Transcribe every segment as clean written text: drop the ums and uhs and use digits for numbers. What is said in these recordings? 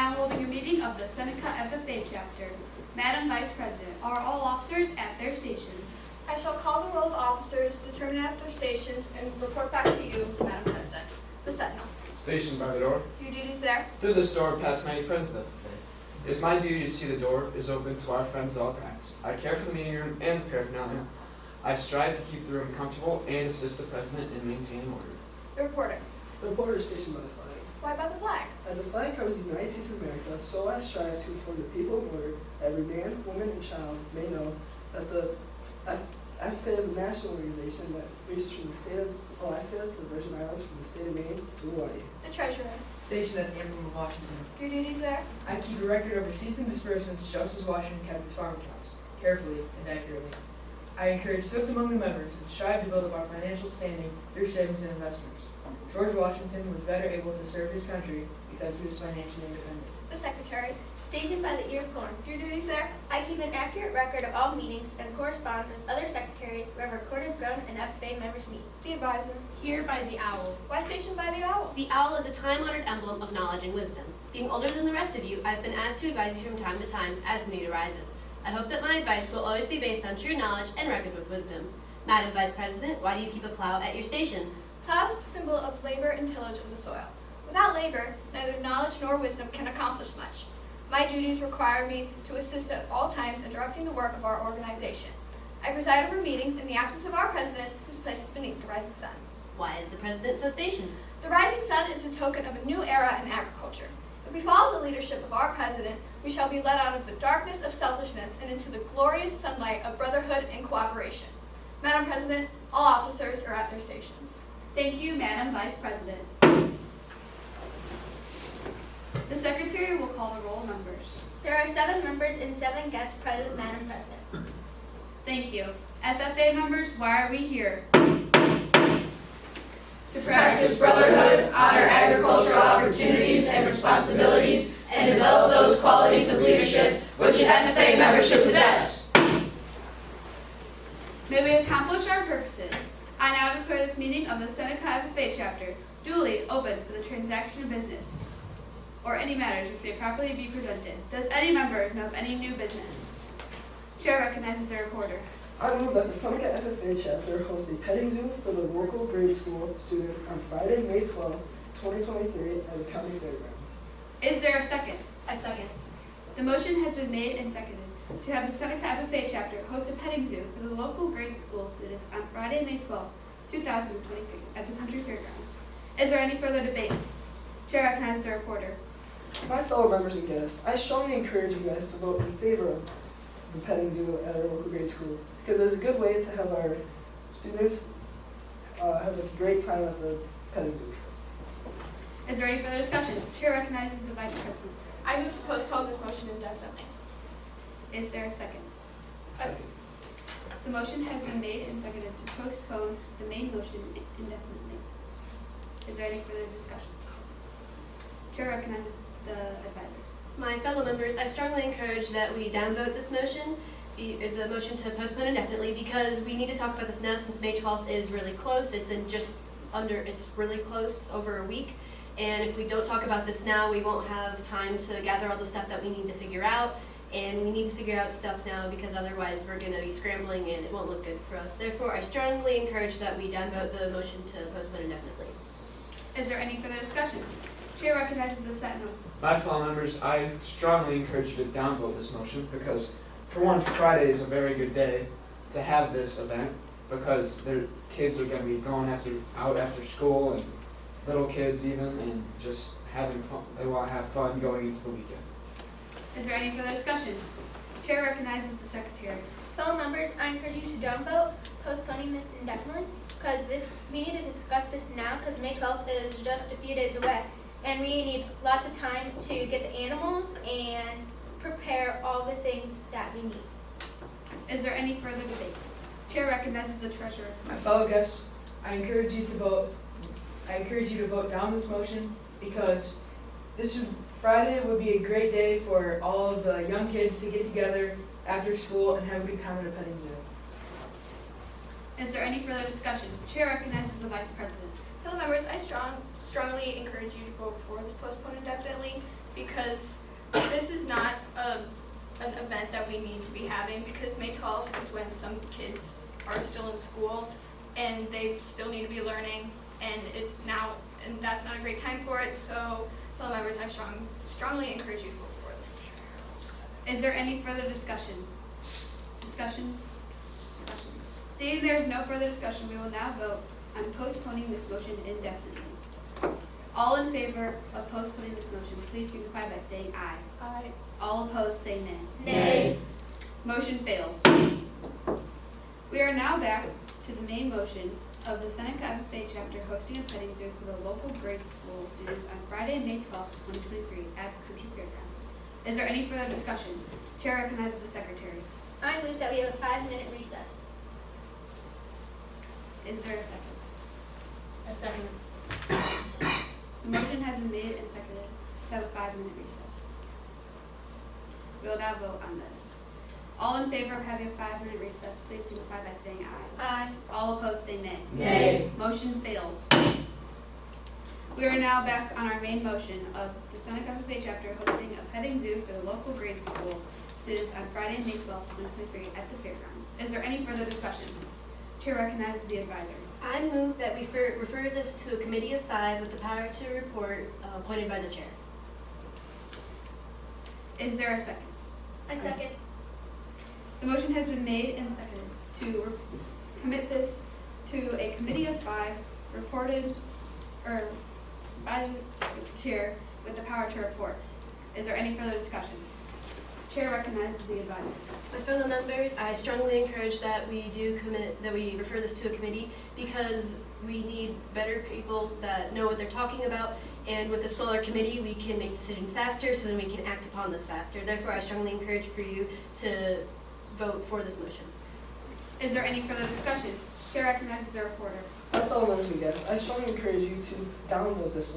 now holding a meeting of the Seneca FFA chapter. Madam Vice President, are all officers at their stations? I shall call the roll of officers, determine at their stations, and report back to you, Madam President. The Sentinel. Stationed by the door. Your duties there. Through this door pass many friends of the FFA. It is my duty to see the door is open to our friends at all times. I care for the meeting room and the paraphernalia. I strive to keep the room comfortable and assist the President in maintaining order. The reporter. The reporter is stationed by the flag. Why by the flag? As the flag covers the United States of America, so I strive to inform the people of order that every man, woman, and child may know that the FFA is a national organization that reaches from the state of Alaska to the Virgin Islands, from the state of Maine to Hawaii. The treasurer. Stationed at the Emblem of Washington. Your duties there. I keep a record of receipts and disbursements just as Washington kept his farm accounts, carefully and accurately. I encourage thrift among the members and strive to build up our financial standing through savings and investments. George Washington was better able to serve his country because he was financially independent. The secretary. Stationed by the ear of corn. Your duties there. I keep an accurate record of all meetings and correspond with other secretaries wherever corn is grown and FFA members meet. The advisor. Here by the owl. Why stationed by the owl? The owl is a time-honored emblem of knowledge and wisdom. Being older than the rest of you, I've been asked to advise you from time to time as need arises. I hope that my advice will always be based on true knowledge and reckoned with wisdom. Madam Vice President, why do you keep a plow at your station? Plow is a symbol of labor and tillage of the soil. Without labor, neither knowledge nor wisdom can accomplish much. My duties require me to assist at all times in directing the work of our organization. I preside over meetings in the absence of our president, whose place is beneath the rising sun. Why is the President so stationed? The rising sun is a token of a new era in agriculture. If we follow the leadership of our president, we shall be led out of the darkness of selfishness and into the glorious sunlight of brotherhood and cooperation. Madam President, all officers are at their stations. Thank you, Madam Vice President. The Secretary will call the roll of members. There are 7 members and 7 guests present, Madam President. Thank you. FFA members, why are we here? To practice brotherhood, honor agricultural opportunities and responsibilities, and develop those qualities of leadership which an FFA member should possess. May we accomplish our purposes. I now declare this meeting of the Seneca FFA chapter duly open for the transaction of business or any matters which may properly be presented. Does any member know of any new business? Chair recognizes the reporter. I move that the Seneca FFA chapter hosts a petting zoo for the local grade school students on Friday, May 12th, 2023 at the county fairgrounds. Is there a second? I second. The motion has been made and seconded to have the Seneca FFA chapter host a petting zoo for the local grade school students on Friday, May 12th, 2023 at the country fairgrounds. Is there any further debate? Chair recognizes the reporter. My fellow members and guests, I strongly encourage you guys to vote in favor of the petting zoo at our local grade school because it's a good way to have our students have a great time at the petting zoo. Is there any further discussion? Chair recognizes the Vice President. I move to postpone this motion indefinitely. Is there a second? Second. The motion has been made and seconded to postpone the main motion indefinitely. Is there any further discussion? Chair recognizes the advisor. My fellow members, I strongly encourage that we downvote this motion, the motion to postpone indefinitely, because we need to talk about this now since May 12th is really close. It's really close, over a week. And if we don't talk about this now, we won't have time to gather all the stuff that we need to figure out. And we need to figure out stuff now because otherwise we're going to be scrambling and it won't look good for us. Therefore, I strongly encourage that we downvote the motion to postpone indefinitely. Is there any further discussion? Chair recognizes the Sentinel. My fellow members, I strongly encourage you to downvote this motion because, for one, Friday is a very good day to have this event because their kids are going to be going out after school and little kids even and just having fun. They want to have fun going into the weekend. Is there any further discussion? Chair recognizes the Secretary. Fellow members, I encourage you to downvote postponing this indefinitely because we need to discuss this now because May 12th is just a few days away. And we need lots of time to get the animals and prepare all the things that we need. Is there any further debate? Chair recognizes the Treasurer. My fellow guests, I encourage you to vote down this motion because Friday would be a great day for all of the young kids to get together after school and have a good time at a petting zoo. Is there any further discussion? Chair recognizes the Vice President. Fellow members, I strongly encourage you to vote for this postpone indefinitely because this is not an event that we need to be having, because May 12th is when some kids are still in school and they still need to be learning, and that's not a great time for it. So, fellow members, I strongly encourage you to vote for this. Is there any further discussion? Discussion? Seeing there is no further discussion, we will now vote on postponing this motion indefinitely. All in favor of postponing this motion, please signify by saying aye. Aye. All opposed, say nay. Nay. Motion fails. We are now back to the main motion of the Seneca FFA chapter hosting a petting zoo for the local grade school students on Friday, May 12th, 2023 at the Country Fairgrounds. Is there any further discussion? Chair recognizes the secretary. I move that we have a 5-minute recess. Is there a second? A second. The motion has been made and seconded to have a 5-minute recess. We will now vote on this. All in favor of having a 5-minute recess, please signify by saying aye. Aye. All opposed, say nay. Nay. Motion fails. We are now back on our main motion of the Seneca FFA chapter hosting a petting zoo for the local grade school students on Friday, May 12th, 2023 at the fairgrounds. Is there any further discussion? Chair recognizes the advisor. I move that we refer this to a committee of 5 with the power to report appointed by the chair. Is there a second? I second. The motion has been made and seconded to commit this to a committee of 5 reported by the chair with the power to report. Is there any further discussion? Chair recognizes the advisor. My fellow members, I strongly encourage that we refer this to a committee, because we need better people that know what they're talking about, and with a smaller committee we can make decisions faster, so then we can act upon this faster. Therefore, I strongly encourage for you to vote for this motion. Is there any further discussion? Chair recognizes the reporter. My fellow members and guests, I strongly encourage you to downvote this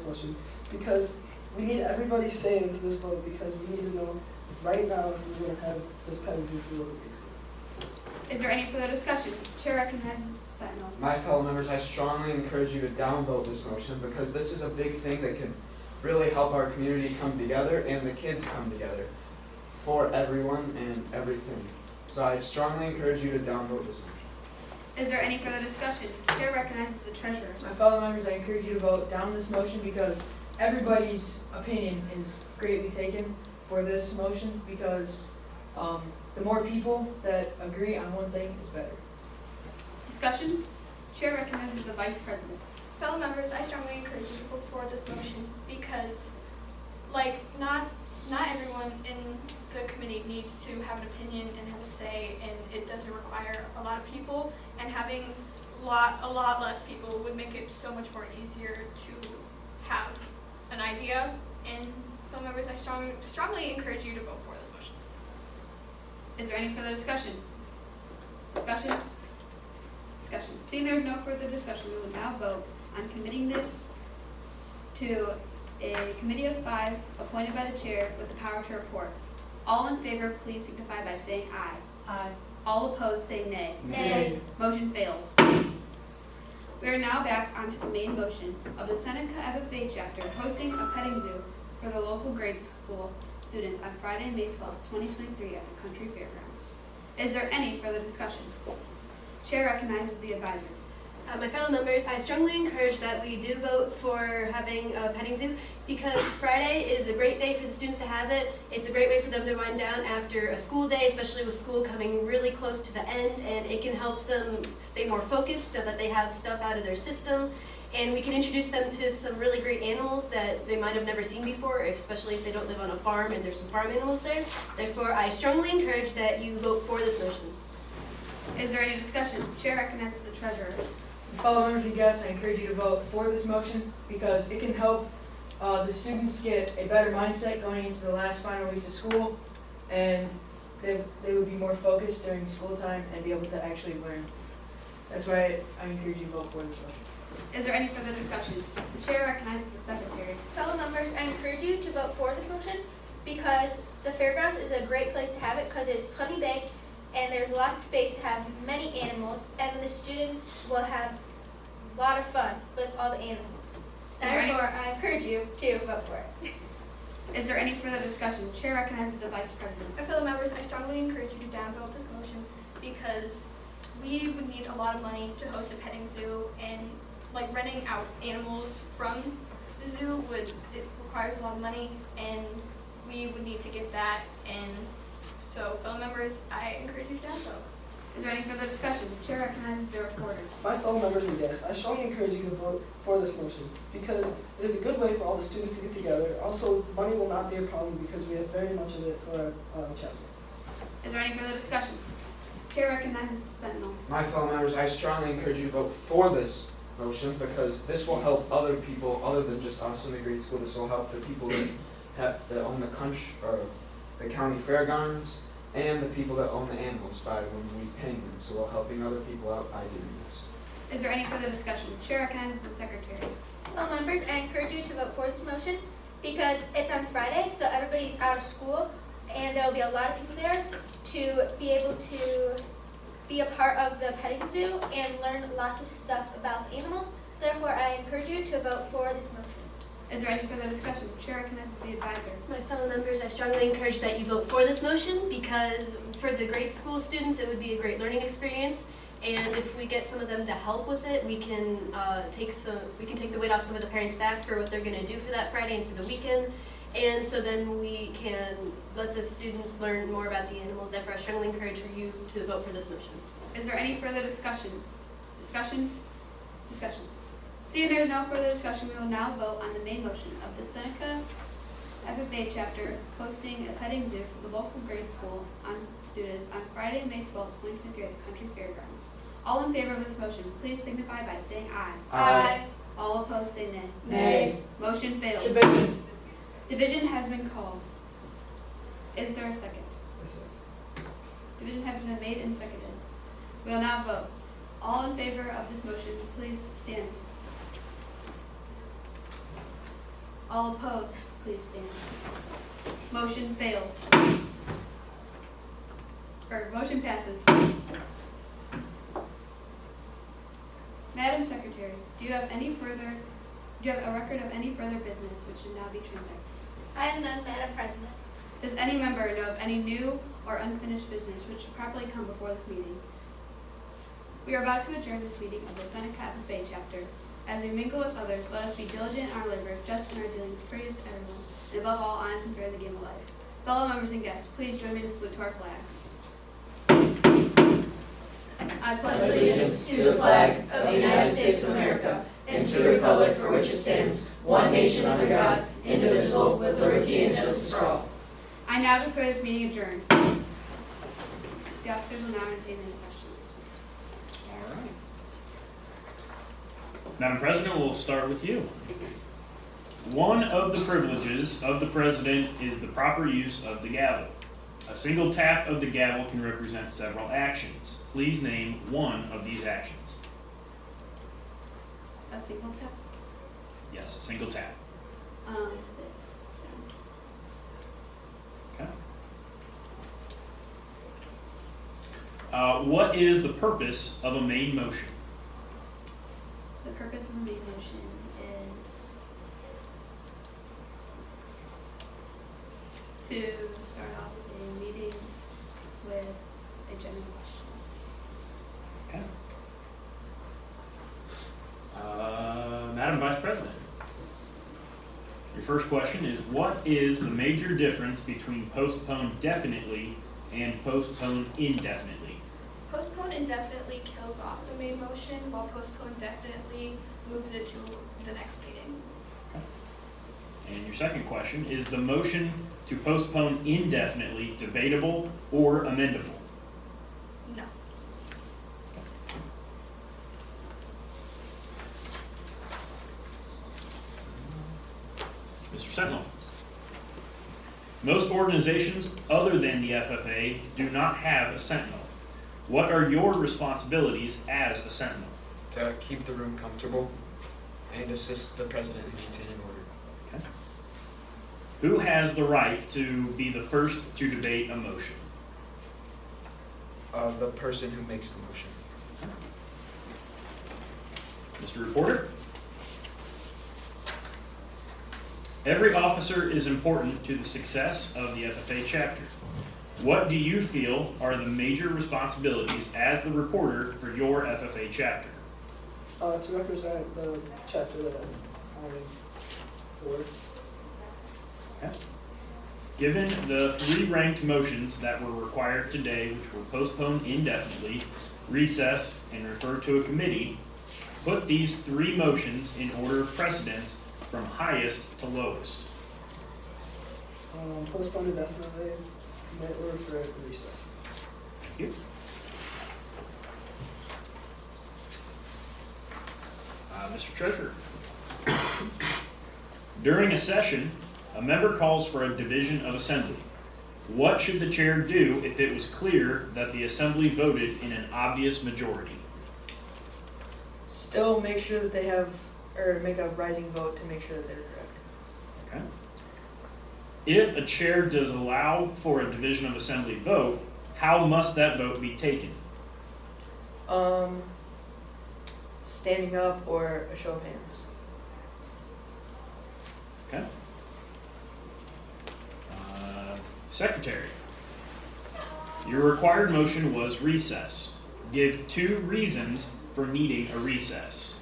motion, because we need everybody's say into this vote, because we need to know right now if we're going to have this petting zoo for the local grade school. Is there any further discussion? Chair recognizes the sentinel. My fellow members, I strongly encourage you to downvote this motion, because this is a big thing that can really help our community come together and the kids come together for everyone and everything. So I strongly encourage you to downvote this motion. Is there any further discussion? Chair recognizes the treasurer. My fellow members, I encourage you to vote down this motion, because everybody's opinion is greatly taken for this motion, because the more people that agree on one thing is better. Discussion? Chair recognizes the vice president. Fellow members, I strongly encourage you to vote for this motion, because, not everyone in the committee needs to have an opinion and have a say, and it doesn't require a lot of people, and having a lot less people would make it so much more easier to have an idea. And fellow members, I strongly encourage you to vote for this motion. Is there any further discussion? Discussion? Discussion. Seeing there is no further discussion, we will now vote on committing this to a committee of 5 appointed by the chair with the power to report. All in favor, please signify by saying aye. Aye. All opposed, say nay. Nay. Motion fails. We are now back onto the main motion of the Seneca FFA chapter hosting a petting zoo for the local grade school students on Friday, May 12th, 2023 at the Country Fairgrounds. Is there any further discussion? Chair recognizes the advisor. My fellow members, I strongly encourage that we do vote for having a petting zoo, because Friday is a great day for the students to have it. It's a great way for them to wind down after a school day, especially with school coming really close to the end, and it can help them stay more focused so that they have stuff out of their system. And we can introduce them to some really great animals that they might have never seen before, especially if they don't live on a farm and there's some farm animals there. Therefore, I strongly encourage that you vote for this motion. Is there any discussion? Chair recognizes the treasurer. Fellow members and guests, I encourage you to vote for this motion, because it can help the students get a better mindset going into the last final weeks of school, and they would be more focused during school time and be able to actually learn. That's why I encourage you to vote for this motion. Is there any further discussion? The chair recognizes the secretary. Fellow members, I encourage you to vote for this motion, because the fairgrounds is a great place to have it, because it's plenty big and there's lots of space to have many animals, and the students will have a lot of fun with all the animals. there any- Therefore, I encourage you to vote for it. Is there any further discussion? Chair recognizes the Vice President. My fellow members, I strongly encourage you to downvote this motion because we would need a lot of money to host a petting zoo, and like renting out animals from the zoo it requires a lot of money, and we would need to get that. And so, fellow members, I encourage you to downvote. Is there any further discussion? Chair recognizes the reporter. My fellow members and guests, I strongly encourage you to vote for this motion because it is a good way for all the students to get together. Also, money will not be a problem because we have very much of it for our chapter. Is there any further discussion? Chair recognizes the Sentinel. My fellow members, I strongly encourage you to vote for this motion because this will help other people other than just us in the grade school. This will help the people that own the country or the county fairgrounds and the people that own the animals by when we pay them. So we're helping other people out by doing this. Is there any further discussion? Chair recognizes the Secretary. Well, members, I encourage you to vote for this motion because it's on Friday, so everybody's out of school, and there will be a lot of people there to be able to be a part of the petting zoo and learn lots of stuff about animals. Therefore, I encourage you to vote for this motion. Is there any further discussion? Chair recognizes the Advisor. My fellow members, I strongly encourage that you vote for this motion because for the grade school students, it would be a great learning experience. And if we get some of them to help with it, we can take the weight off some of the parents' back for what they're going to do for that Friday and for the weekend. And so then we can let the students learn more about the animals. Therefore, I strongly encourage for you to vote for this motion. Is there any further discussion? Discussion? Discussion. Seeing there is no further discussion, we will now vote on the main motion of the Seneca FFA chapter posting a petting zoo for the local grade school students on Friday, May 12, 2023 at the Country Fairgrounds. All in favor of this motion, please signify by saying aye. Aye. All opposed say nay. Nay. Motion fails. Division. Division has been called. Is there a second? Division has been made and seconded. We will now vote. All in favor of this motion, please stand. All opposed, please stand. Motion fails. Motion passes. Madam Secretary, do you have a record of any further business which should now be transacted? I have none, Madam President. Does any member know of any new or unfinished business which should properly come before this meeting? We are about to adjourn this meeting of the Seneca FFA chapter. As we mingle with others, let us be diligent in our labor, just in our dealings, courteous to everyone, and above all, honest and fair in the game of life. Fellow members and guests, please join me in a salute to our flag. I pledge Allegiance to the flag of the United States of America and to the republic for which it stands, one nation under God, indivisible, with liberty and justice for all. I now declare this meeting adjourned. The officers will now entertain any questions. All right. Madam President, we'll start with you. One of the privileges of the President is the proper use of the gavel. A single tap of the gavel can represent several actions. Please name one of these actions. A single tap? Yes, a single tap. Sit. Okay. What is the purpose of a main motion? The purpose of the main motion is to start off a meeting with a general question. Okay. Madam Vice President, your first question is, what is the major difference between postpone definitely and postpone indefinitely? Postpone indefinitely kills off the main motion, while postpone definitely moves it to the next meeting. And your second question, is the motion to postpone indefinitely debatable or amendable? No. Mr. Sentinel. Most organizations other than the FFA do not have a Sentinel. What are your responsibilities as a Sentinel? To keep the room comfortable and assist the president in maintaining order. Okay. Who has the right to be the first to debate a motion? The person who makes the motion. Mr. Reporter? Every officer is important to the success of the FFA chapter. What do you feel are the major responsibilities as the reporter for your FFA chapter? To represent the chapter that I'm for. Given the 3 ranked motions that were required today, which were postpone indefinitely, recess, and refer to a committee, put these 3 motions in order of precedence from highest to lowest. Postpone indefinitely, commit or refer to recess. Thank you. Mr. Treasurer. During a session, a member calls for a division of assembly. What should the chair do if it was clear that the assembly voted in an obvious majority? Still make sure that they have, or make a rising vote to make sure that they're correct. Okay. If a chair does allow for a division of assembly vote, how must that vote be taken? Standing up or a show of hands. Okay. Secretary. Your required motion was recess. Give 2 reasons for needing a recess.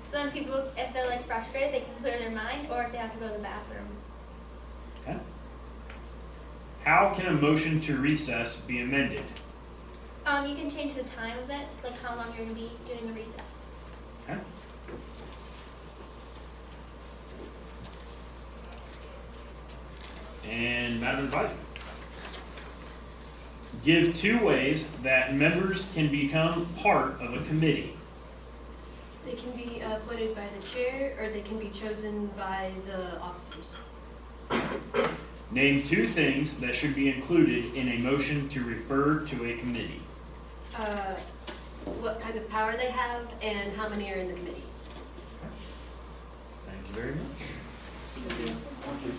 Some people, if they're like frustrated, they can clear their mind, or if they have to go to the bathroom. Okay. How can a motion to recess be amended? You can change the time of it, like how long you're going to be doing the recess. Okay. And Madam Advisor. Give 2 ways that members can become part of a committee. They can be appointed by the chair, or they can be chosen by the officers. Name 2 things that should be included in a motion to refer to a committee. What kind of power they have, and how many are in the committee. Thank you very much. Thank you.